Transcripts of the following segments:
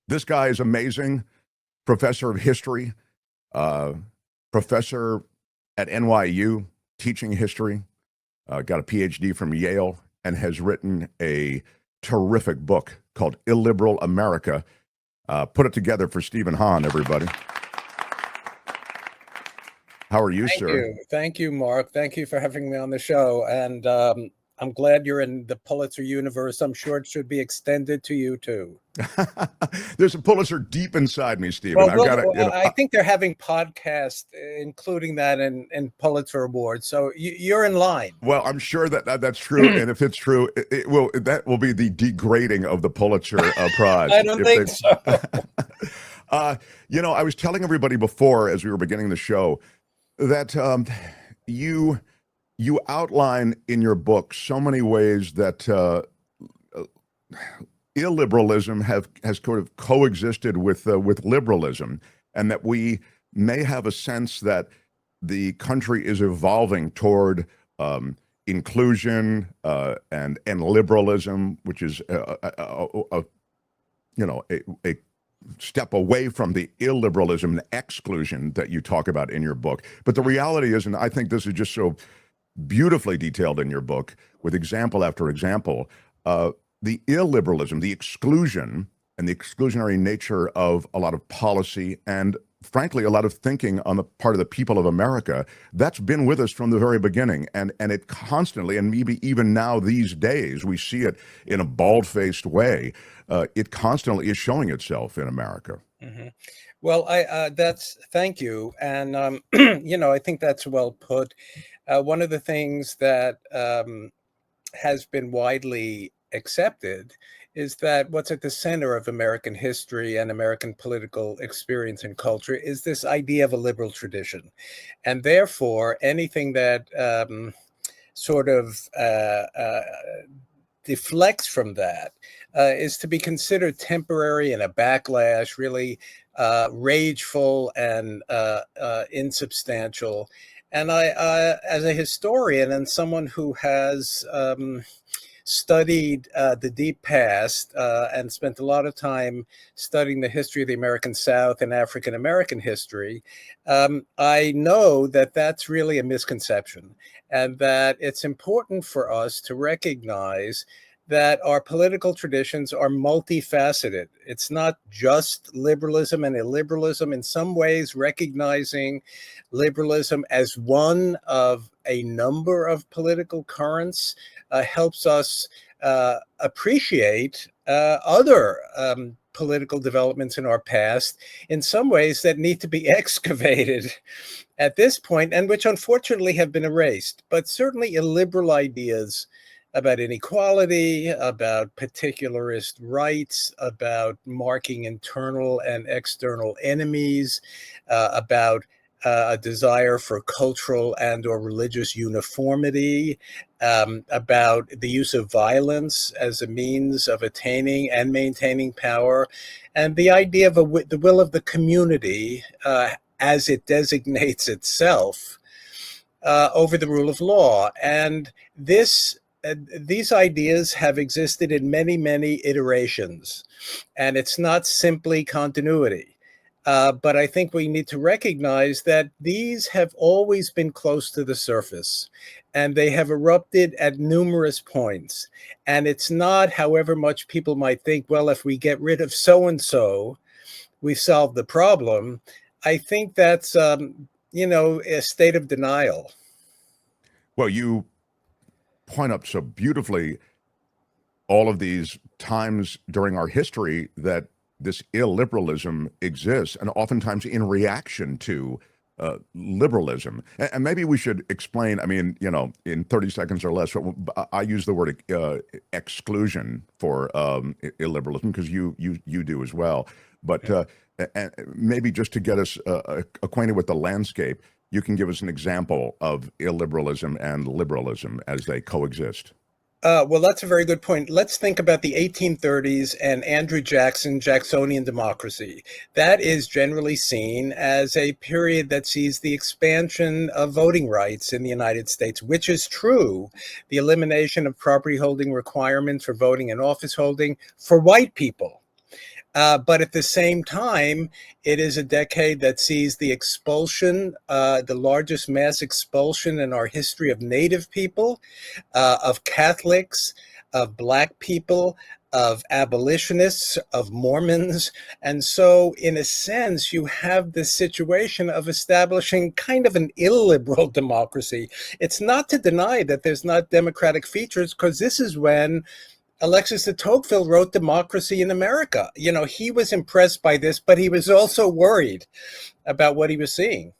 This guy is amazing. Professor of history, uh, professor at NYU, teaching history, got a PhD from Yale, and has written a terrific book called Illiberal America. Put it together for Stephen Hahn, everybody. How are you, sir? Thank you, Mark. Thank you for having me on the show. And I'm glad you're in the Pulitzer universe. I'm sure it should be extended to you, too. There's a Pulitzer deep inside me, Stephen. Well, I think they're having podcasts, including that in Pulitzer Awards. So you're in line. Well, I'm sure that's true. And if it's true, that will be the degrading of the Pulitzer Prize. I don't think so. I was telling everybody before, as we were beginning the show, that you outline in your book so many ways that illiberalism has sort of coexisted with liberalism, and that we may have a sense that the country is evolving toward inclusion and liberalism, which is a step away from the illiberalism and exclusion that you talk about in your book. But the reality is, and I think this is just so beautifully detailed in your book with example after example, the illiberalism, the exclusion and the exclusionary nature of a lot of policy and, frankly, a lot of thinking on the part of the people of America, that's been with us from the very beginning. And it constantly, and maybe even now these days, we see it in a bald-faced way. It constantly is showing itself in America. Mm-hmm. Well, thank you. And, I think that's well put. One of the things that has been widely accepted is that what's at the center of American history and American political experience and culture is this idea of a liberal tradition. And therefore, anything that deflects from that is to be considered temporary and a backlash, really rageful and insubstantial. And I, as a historian and someone who has studied the deep past and spent a lot of time studying the history of the American South and African American history, I know that that's really a misconception, and that it's important for us to recognize that our political traditions are multifaceted. It's not just liberalism and illiberalism. In some ways, recognizing liberalism as one of a number of political currents helps us appreciate other political developments in our past, in some ways that need to be excavated at this point, and which unfortunately have been erased. But certainly illiberal ideas about inequality, about particularist rights, about marking internal and external enemies, about a desire for cultural and or religious uniformity, about the use of violence as a means of attaining and maintaining power, and the idea of the will of the community as it designates itself over the rule of law. And these ideas have existed in many, many iterations, and it's not simply continuity. But I think we need to recognize that these have always been close to the surface, and they have erupted at numerous points. And it's not, however much people might think, well, if we get rid of so-and-so, we've solved the problem. I think that's, a state of denial. Well, you point up so beautifully all of these times during our history that this illiberalism exists, and oftentimes in reaction to liberalism. And maybe we should explain, in 30 seconds or less, I use the word exclusion for illiberalism, because you do as well. But maybe just to get us acquainted with the landscape, you can give us an example of illiberalism and liberalism as they coexist. Well, that's a very good point. Let's think about the 1830s and Andrew Jackson, Jacksonian Democracy. That is generally seen as a period that sees the expansion of voting rights in the United States, which is true. The elimination of property holding requirements for voting and office holding for white people. But at the same time, it is a decade that sees the expulsion, the largest mass expulsion in our history of Native people, of Catholics, of Black people, of abolitionists, of Mormons. And so, in a sense, you have this situation of establishing kind of an illiberal democracy. It's not to deny that there's not democratic features, because this is when Alexis de Tocqueville wrote Democracy in America. You know, he was impressed by this, but he was also worried about what he was seeing.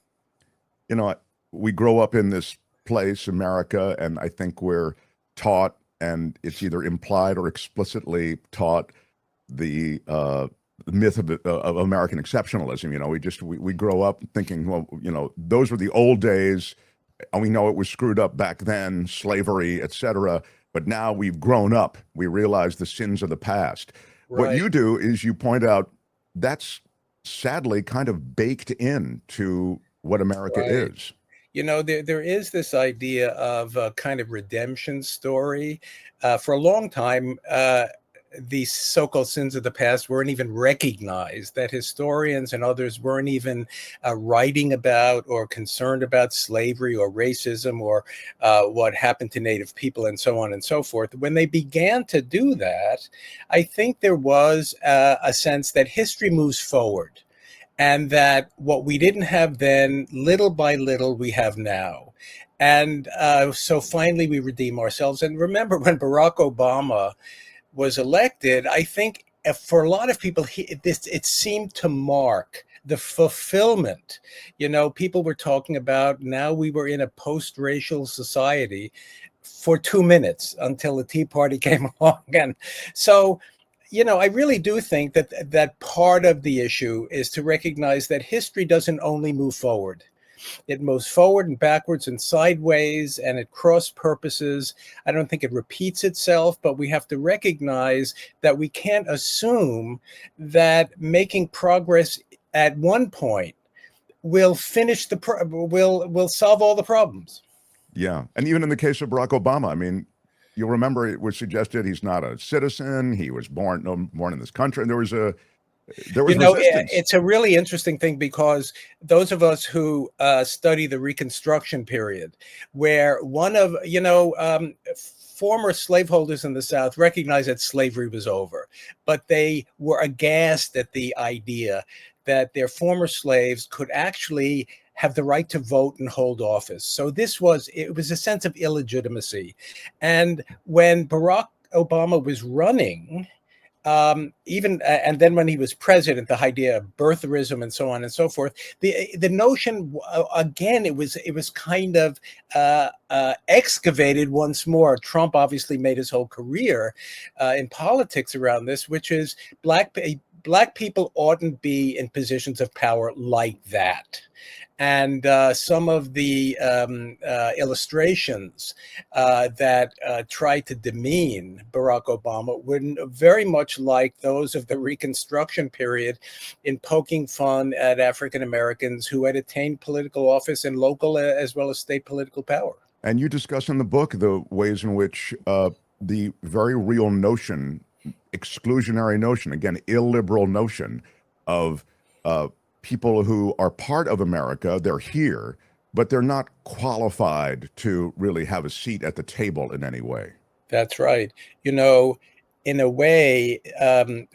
You know, we grow up in this place, America, and I think we're taught, and it's either implied or explicitly taught, the myth of American exceptionalism. You know, we grow up thinking, well, you know, those were the old days, and we know it was screwed up back then, slavery, etc. But now we've grown up. We realize the sins of the past. What Right. you do is you point out that's sadly kind of baked into what America Right. is. You know, there is this idea of a kind of redemption story. For a long time, these so-called sins of the past weren't even recognized, that historians and others weren't even writing about or concerned about slavery or racism or what happened to Native people and so on and so forth. When they began to do that, I think there was a sense that history moves forward, and that what we didn't have then, little by little, we have now. And so finally, we redeem ourselves. And remember, when Barack Obama was elected, I think for a lot of people, it seemed to mark the fulfillment. You know, people were talking about now we were in a post-racial society for 2 minutes until the Tea Party came along. And so, you know, I really do think that part of the issue is to recognize that history doesn't only move forward. It moves forward and backwards and sideways, and it cross purposes. I don't think it repeats itself, but we have to recognize that we can't assume that making progress at one point will will solve all the problems. Yeah. And even in the case of Barack Obama, I mean, you'll remember it was suggested he's not a citizen. He was born in this country. And there You was know, resistance. it's a really interesting thing, because those of us who study the Reconstruction period, where former slaveholders in the South recognized that slavery was over, but they were aghast at the idea that their former slaves could actually have the right to vote and hold office. So it was a sense of illegitimacy. And when Barack Obama was running, and then when he was president, the idea of birtherism and so on and so forth, the notion, again, it was kind of excavated once more. Trump obviously made his whole career in politics around this, which is black people oughtn't be in positions of power like that. And some of the illustrations that try to demean Barack Obama were very much like those of the Reconstruction period, in poking fun at African Americans who had attained political office in local as well as state political power. And you discuss in the book the ways in which the very real notion, exclusionary notion, again, illiberal notion of people who are part of America, they're here, but they're not qualified to really have a seat at the table in any way. That's right. You know, in a way,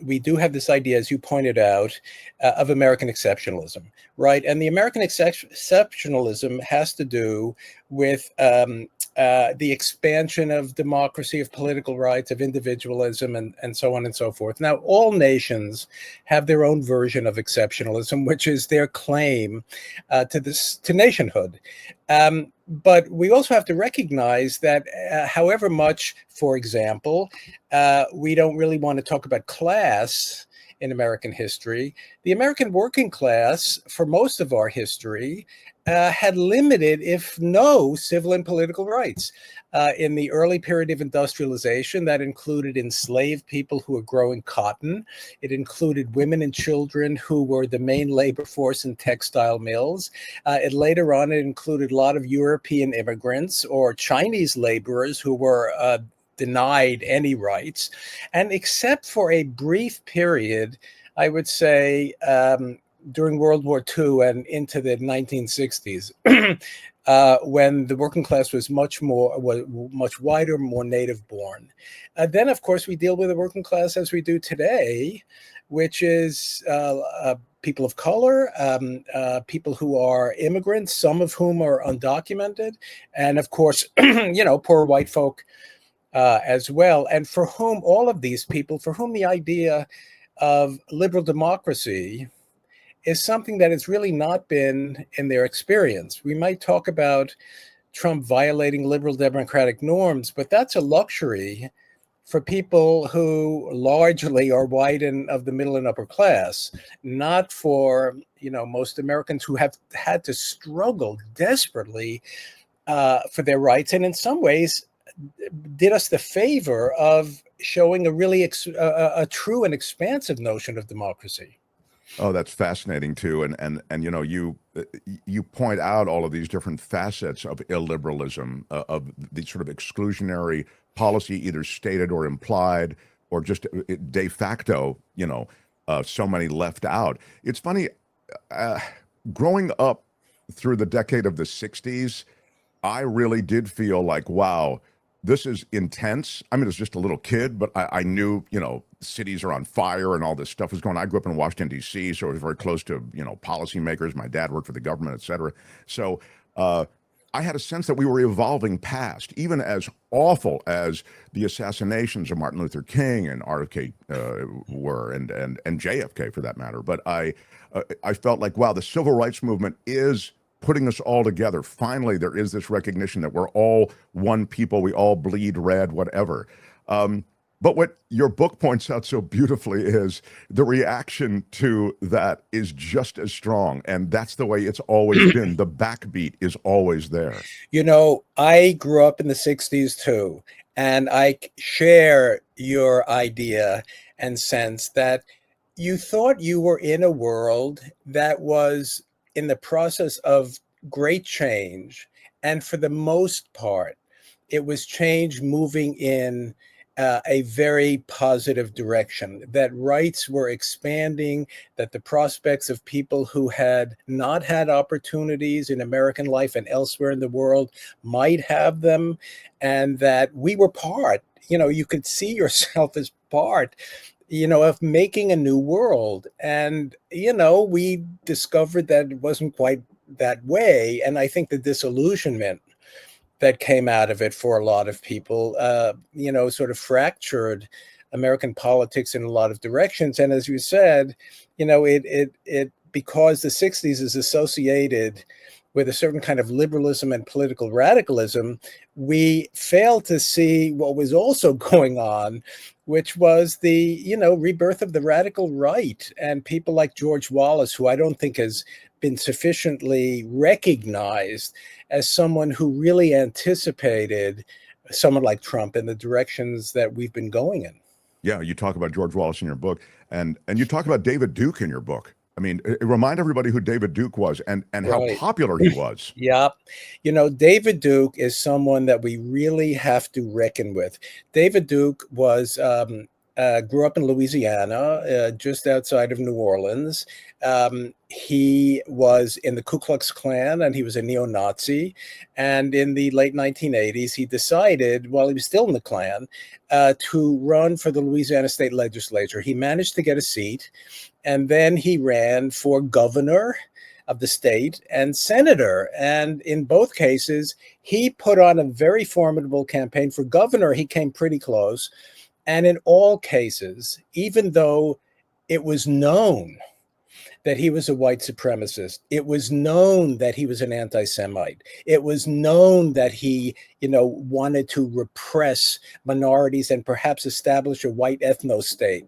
we do have this idea, as you pointed out, of American exceptionalism, right? And the American exceptionalism has to do with the expansion of democracy, of political rights, of individualism, and so on and so forth. Now, all nations have their own version of exceptionalism, which is their claim to nationhood. But we also have to recognize that however much, for example, we don't really want to talk about class in American history, the American working class, for most of our history, had limited, if no, civil and political rights. In the early period of industrialization, that included enslaved people who were growing cotton. It included women and children who were the main labor force in textile mills. Later on, it included a lot of European immigrants or Chinese laborers who were denied any rights. And except for a brief period I would say during World War II and into the 1960s, when the working class was much wider, more native born. Then, of course, we deal with the working class as we do today, which is people of color, people who are immigrants, some of whom are undocumented, and of course, poor white folk as well. And for whom all of these people, for whom the idea of liberal democracy is something that has really not been in their experience. We might talk about Trump violating liberal democratic norms, but that's a luxury for people who largely are white and of the middle and upper class, not for most Americans who have had to struggle desperately for their rights, and in some ways did us the favor of showing a really a true and expansive notion of democracy. Oh, that's fascinating too, and you point out all of these different facets of illiberalism, of the sort of exclusionary policy, either stated or implied, or just de facto. So many left out. It's funny, growing up through the decade of the '60s, I really did feel like, wow, this is intense. I mean, as just a little kid, but I knew, cities are on fire and all this stuff was going on. I grew up in Washington, D.C., so I was very close to, policymakers. My dad worked for the government, et cetera. So I had a sense that we were evolving past, even as awful as the assassinations of Martin Luther King and RFK were, and JFK for that matter. But I felt like, wow, the civil rights movement is putting us all together. Finally, there is this recognition that we're all one people, we all bleed red, whatever. But what your book points out so beautifully is the reaction to that is just as strong. And that's the way it's always been. The backbeat is always there. I grew up in the 60s too, and I share your idea and sense that you thought you were in a world that was in the process of great change. And for the most part, it was change moving in a very positive direction, that rights were expanding, that the prospects of people who had not had opportunities in American life and elsewhere in the world might have them, and that we were part, you could see yourself as part of making a new world. And, we discovered that it wasn't quite that way. And I think the disillusionment that came out of it for a lot of people, sort of fractured American politics in a lot of directions. And as you said, it because the 60s is associated with a certain kind of liberalism and political radicalism, we failed to see what was also going on, which was the, rebirth of the radical right, and people like George Wallace, who I don't think has been sufficiently recognized as someone who really anticipated someone like Trump in the directions that we've been going in. Yeah, you talk about George Wallace in your book, and you talk about David Duke in your book. I mean, remind everybody who David Duke was and how popular he was. Yeah. David Duke is someone that we really have to reckon with. David Duke was grew up in Louisiana, just outside of New Orleans. He was in the Ku Klux Klan, and he was a neo-Nazi. And in the late 1980s, he decided, while he was still in the Klan, to run for the Louisiana state legislature. He managed to get a seat, and then he ran for governor of the state and senator. And in both cases, he put on a very formidable campaign. For governor, he came pretty close. And in all cases, even though it was known that he was a white supremacist, it was known that he was an anti-Semite, it was known that he, wanted to repress minorities and perhaps establish a white ethno-state,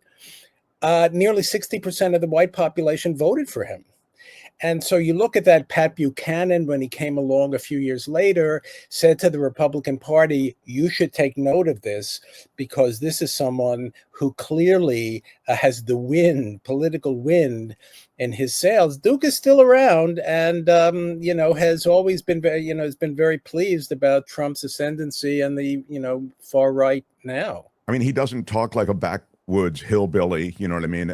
nearly 60% of the white population voted for him. And so you look at that. Pat Buchanan, when he came along a few years later, said to the Republican Party, you should take note of this, because this is someone who clearly has the political wind in his sails. Duke is still around and, has always been has been very pleased about Trump's ascendancy and the, far right now. I mean, he doesn't talk like a backwoods hillbilly. You know what I mean?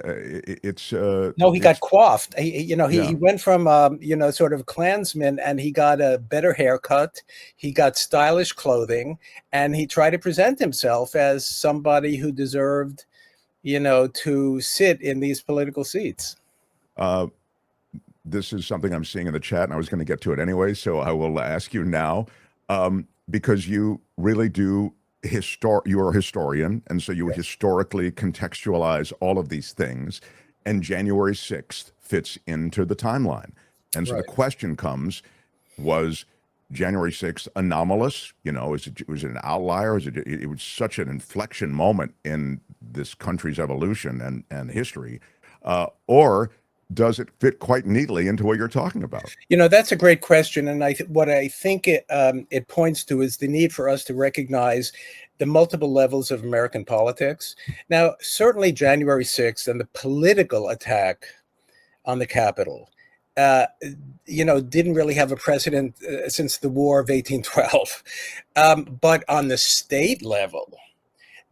No, he got coiffed. He Yeah. went from sort of Klansman, and he got a better haircut. He got stylish clothing, and he tried to present himself as somebody who deserved, to sit in these political seats. Uh, this is something I'm seeing in the chat, and I was going to get to it anyway, so I will ask you now, because you really do you're a historian, and so you historically contextualize all of these things, and January 6th fits into the timeline. And so the question comes, was January 6th anomalous? Was it an outlier? It was such an inflection moment in this country's evolution and history, or does it fit quite neatly into what you're talking about? That's a great question, and what I think it points to is the need for us to recognize the multiple levels of American politics. Now, certainly January 6th and the political attack on the Capitol, didn't really have a precedent since the War of 1812. But on the state level,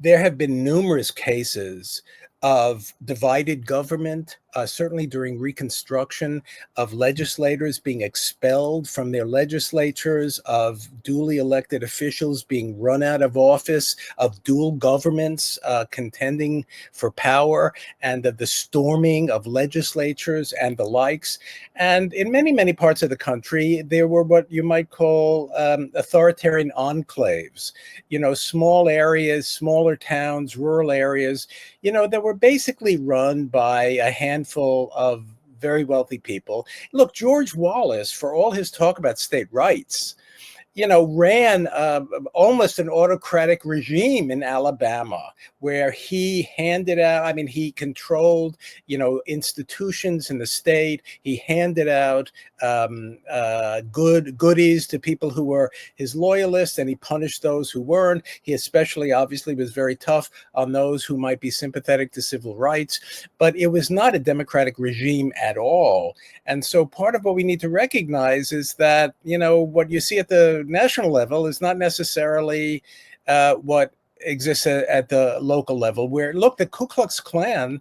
there have been numerous cases of divided government, certainly during Reconstruction, of legislators being expelled from their legislatures, of duly elected officials being run out of office, of dual governments contending for power, and of the storming of legislatures and the likes. And in many, many parts of the country, there were what you might call authoritarian enclaves, small areas, smaller towns, rural areas, that were basically run by a handful of very wealthy people. Look, George Wallace, for all his talk about state rights, ran almost an autocratic regime in Alabama, where he handed out, he controlled, institutions in the state. He handed out goodies to people who were his loyalists, and he punished those who weren't. He especially, obviously, was very tough on those who might be sympathetic to civil rights, but it was not a democratic regime at all. And so part of what we need to recognize is that, what you see at the national level is not necessarily what exists at the local level, where, look, the Ku Klux Klan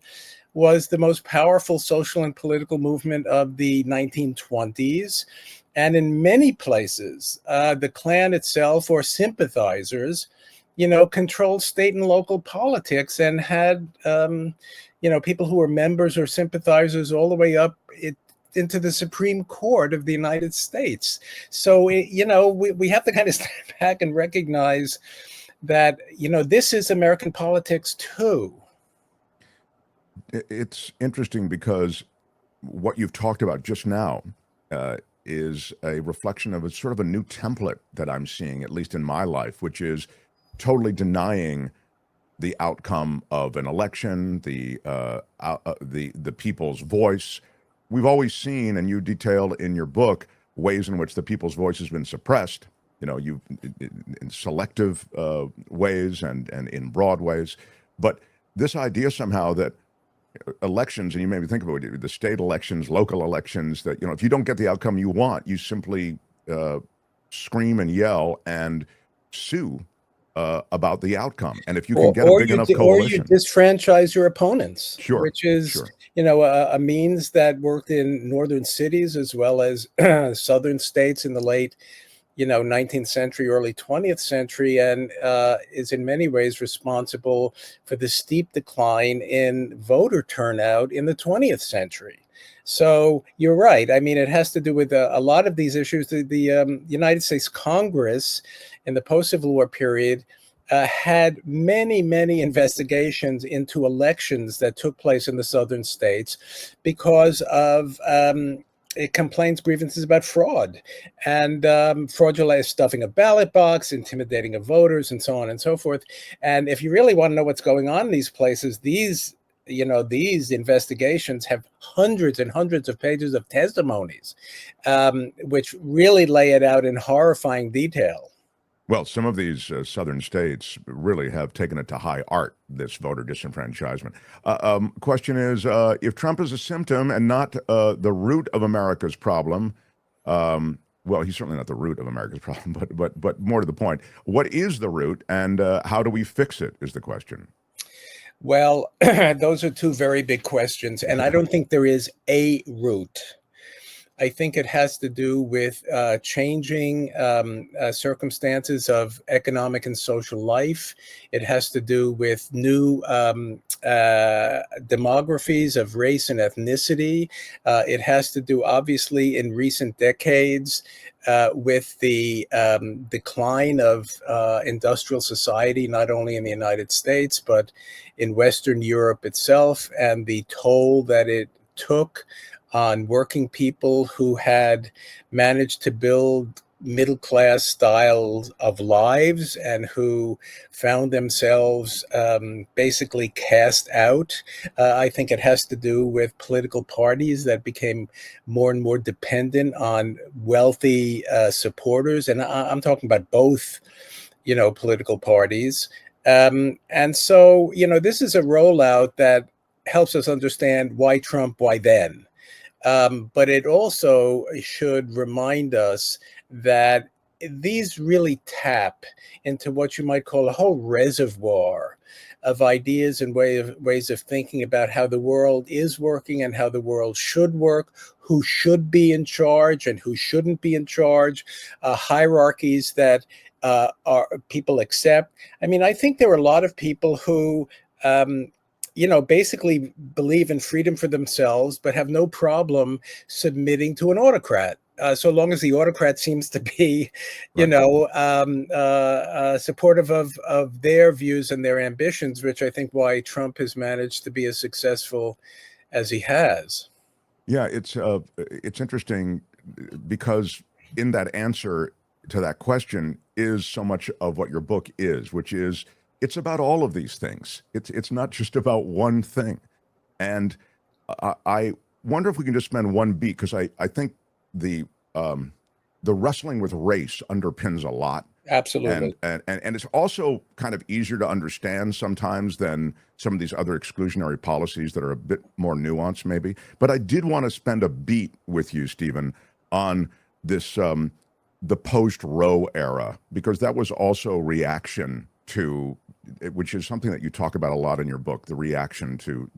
was the most powerful social and political movement of the 1920s. And in many places, the Klan itself or sympathizers, controlled state and local politics and had, people who were members or sympathizers all the way up into the Supreme Court of the United States. So, we have to kind of step back and recognize that, this is American politics too. It's interesting because what you've talked about just now is a reflection of a sort of a new template that I'm seeing, at least in my life, which is totally denying the outcome of an election, the people's voice. We've always seen, and you detailed in your book, ways in which the people's voice has been suppressed, in selective ways and in broad ways. But this idea somehow that elections, and you made me think about it, the state elections, local elections, that, if you don't get the outcome you want, you simply scream and yell and sue about the outcome. And if you can get a big enough coalition, or you disfranchise your opponents, sure, which is, sure. A means that worked in northern cities as well as southern states in the late, 19th century, early 20th century, and is in many ways responsible for the steep decline in voter turnout in the 20th century. So you're right. It has to do with a lot of these issues. The United States Congress in the post-Civil War period had many, many investigations into elections that took place in the southern states because of complaints, grievances about fraud and fraudulent stuffing of ballot box, intimidating of voters, and so on and so forth. And if you really want to know what's going on in these places, these investigations have hundreds and hundreds of pages of testimonies, which really lay it out in horrifying detail. Well, some of these southern states really have taken it to high art, this voter disenfranchisement. Question is, if Trump is a symptom and not the root of America's problem, well, he's certainly not the root of America's problem, but more to the point, what is the root, and how do we fix it is the question. Well, those are two very big questions, and I don't think there is a route. I think it has to do with changing circumstances of economic and social life. It has to do with new demographies of race and ethnicity. It has to do, obviously, in recent decades, with the decline of industrial society, not only in the United States, but in Western Europe itself, and the toll that it took on working people who had managed to build middle class styles of lives and who found themselves basically cast out. I think it has to do with political parties that became more and more dependent on wealthy supporters. And I'm talking about both, political parties. And so, this is a rollout that helps us understand why Trump, why then. But it also should remind us that these really tap into what you might call a whole reservoir of ideas and ways of thinking about how the world is working and how the world should work, who should be in charge and who shouldn't be in charge, hierarchies that people accept. I mean, I think there are a lot of people who basically believe in freedom for themselves, but have no problem submitting to an autocrat. So long as the autocrat seems to be, supportive of their views and their ambitions, which I think why Trump has managed to be as successful as he has. Yeah, it's interesting because in that answer to that question is so much of what your book is, which is it's about all of these things. It's not just about one thing. And I wonder if we can just spend one beat, because I think the wrestling with race underpins a lot. Absolutely. And it's also kind of easier to understand sometimes than some of these other exclusionary policies that are a bit more nuanced, maybe. But I did want to spend a beat with you, Stephen, on this the post-Roe era, because that was also reaction to, which is something that you talk about a lot in your book, the reaction to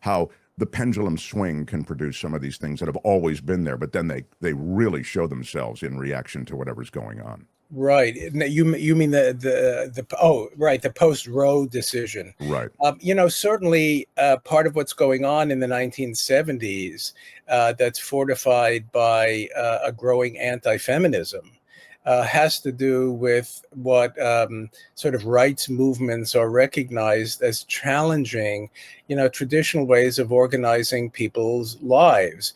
how the pendulum swing can produce some of these things that have always been there, but then they really show themselves in reaction to whatever's going on. Right. You mean the post-Roe decision. Right. Certainly part of what's going on in the 1970s that's fortified by a growing anti-feminism has to do with what sort of rights movements are recognized as challenging, traditional ways of organizing people's lives.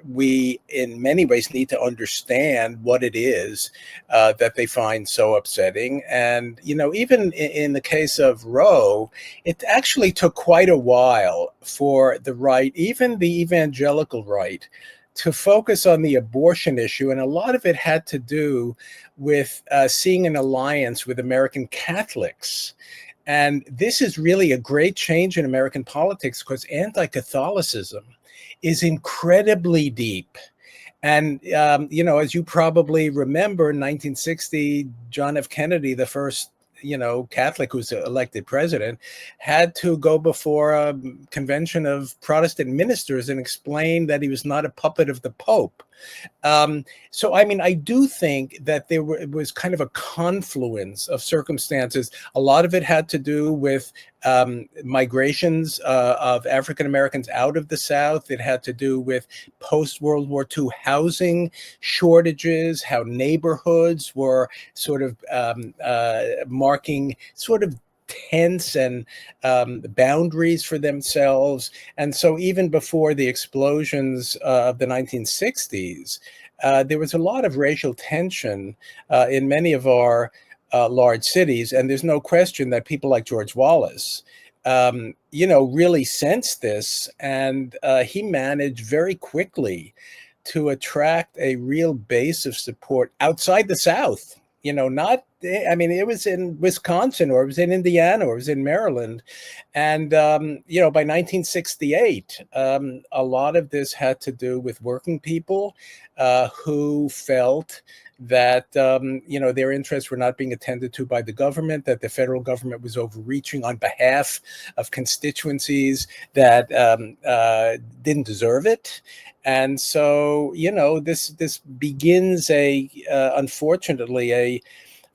We, in many ways, need to understand what it is that they find so upsetting. And, even in the case of Roe, it actually took quite a while for the right, even the evangelical right, to focus on the abortion issue. And a lot of it had to do with seeing an alliance with American Catholics. And this is really a great change in American politics because anti-Catholicism is incredibly deep. And, as you probably remember, in 1960, John F. Kennedy, the first Catholic who's elected president, had to go before a convention of Protestant ministers and explain that he was not a puppet of the Pope. So, I mean, I do think that it was kind of a confluence of circumstances. A lot of it had to do with migrations of African Americans out of the South. It had to do with post-World War II housing shortages, how neighborhoods were sort of marking sort of tense and boundaries for themselves. And so even before the explosions of the 1960s, there was a lot of racial tension in many of our large cities. And there's no question that people like George Wallace, really sensed this. And he managed very quickly to attract a real base of support outside the South. Not I mean, it was in Wisconsin, or it was in Indiana, or it was in Maryland. And, by 1968, a lot of this had to do with working people who felt that, their interests were not being attended to by the government, that the federal government was overreaching on behalf of constituencies that didn't deserve it. And so, this begins unfortunately, a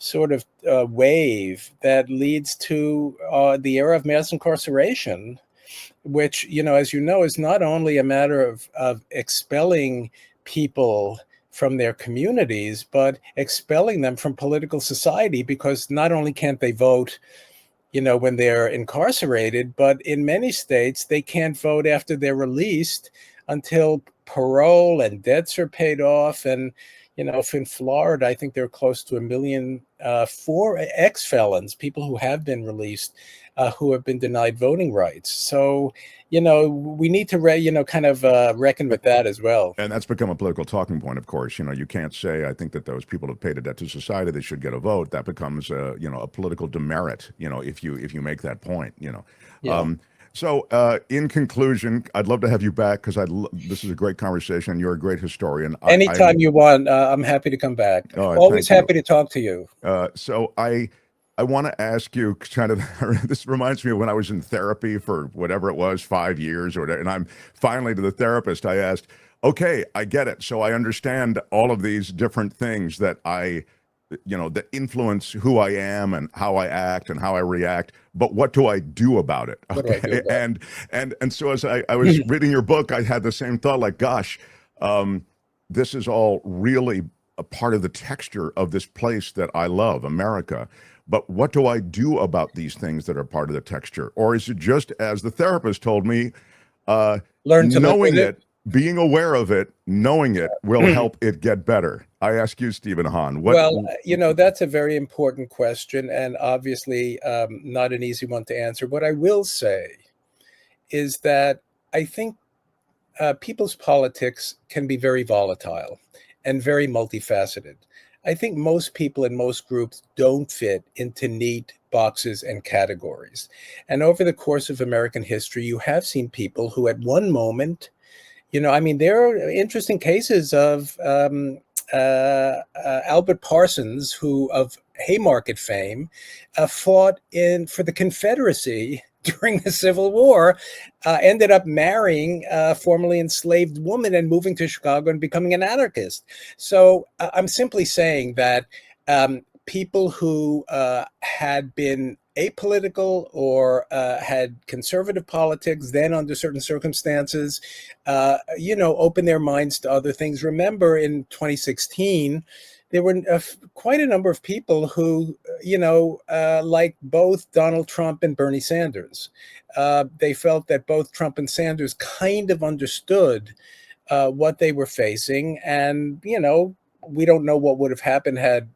sort of wave that leads to the era of mass incarceration, which, as you know, is not only a matter of expelling people from their communities, but expelling them from political society, because not only can't they vote, when they're incarcerated, but in many states, they can't vote after they're released until parole and debts are paid off. And, if in Florida, I think there are close to 1 million for ex-felons, people who have been released, who have been denied voting rights. So, we need to, reckon with that as well. And that's become a political talking point, of course. You can't say, I think that those people have paid a debt to society, they should get a vote. That becomes, a political demerit, if you make that point, Yeah. So in conclusion, I'd love to have you back, because this is a great conversation. You're a great historian. Anytime you want, I'm happy to come back. Oh, Always happy to talk to you. So I want to ask you kind of, this reminds me of when I was in therapy for whatever it was, 5 years or whatever, and I'm finally to the therapist, I asked, okay, I get it. So I understand all of these different things that that influence who I am and how I act and how I react. But what do I do about it? Okay. And so as I was reading your book, I had the same thought, like, gosh, this is all really a part of the texture of this place that I love, America. But what do I do about these things that are part of the texture? Or is it just, as the therapist told me, learn to knowing it, being aware of it, knowing it will help it get better? I ask you, Stephen Hahn. Well, that's a very important question, and obviously not an easy one to answer. What I will say is that I think people's politics can be very volatile and very multifaceted. I think most people in most groups don't fit into neat boxes and categories. And over the course of American history, you have seen people who at one moment, there are interesting cases of Albert Parsons, who of Haymarket fame, fought for the Confederacy during the Civil War, ended up marrying a formerly enslaved woman and moving to Chicago and becoming an anarchist. So I'm simply saying that people who had been apolitical or had conservative politics, then under certain circumstances, open their minds to other things. Remember, in 2016, there were quite a number of people who, like both Donald Trump and Bernie Sanders. They felt that both Trump and Sanders kind of understood what they were facing. And, we don't know what would have happened had,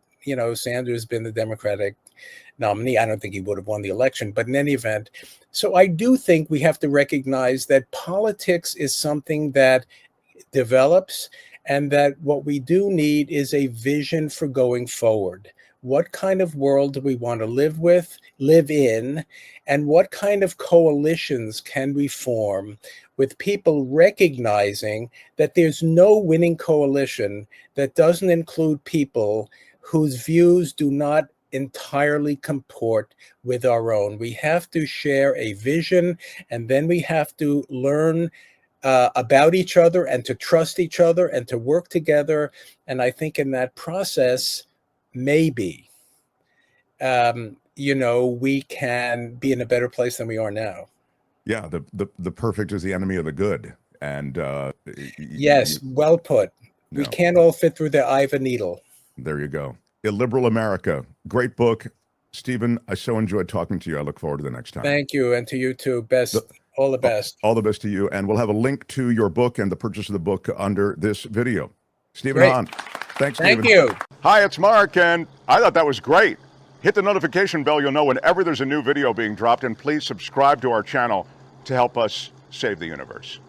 Sanders been the Democratic nominee. I don't think he would have won the election, but in any event. So I do think we have to recognize that politics is something that develops, and that what we do need is a vision for going forward. What kind of world do we want to live in, and what kind of coalitions can we form with people recognizing that there's no winning coalition that doesn't include people whose views do not entirely comport with our own. We have to share a vision, and then we have to learn about each other and to trust each other and to work together. And I think in that process, maybe, we can be in a better place than we are now. Yeah, the perfect is the enemy of the good. And yes, well put. We can't all fit through the eye of a needle. There you go. Illiberal America. Great book. Stephen, I so enjoyed talking to you. I look forward to the next time. Thank you. And to you too. Best. All the best. All the best to you. And we'll have a link to your book and the purchase of the book under this video. Stephen Hahn. Thanks, Stephen. Thank you. Hi, it's Mark, and I thought that was great. Hit the notification bell. You'll know whenever there's a new video being dropped, and please subscribe to our channel to help us save the universe.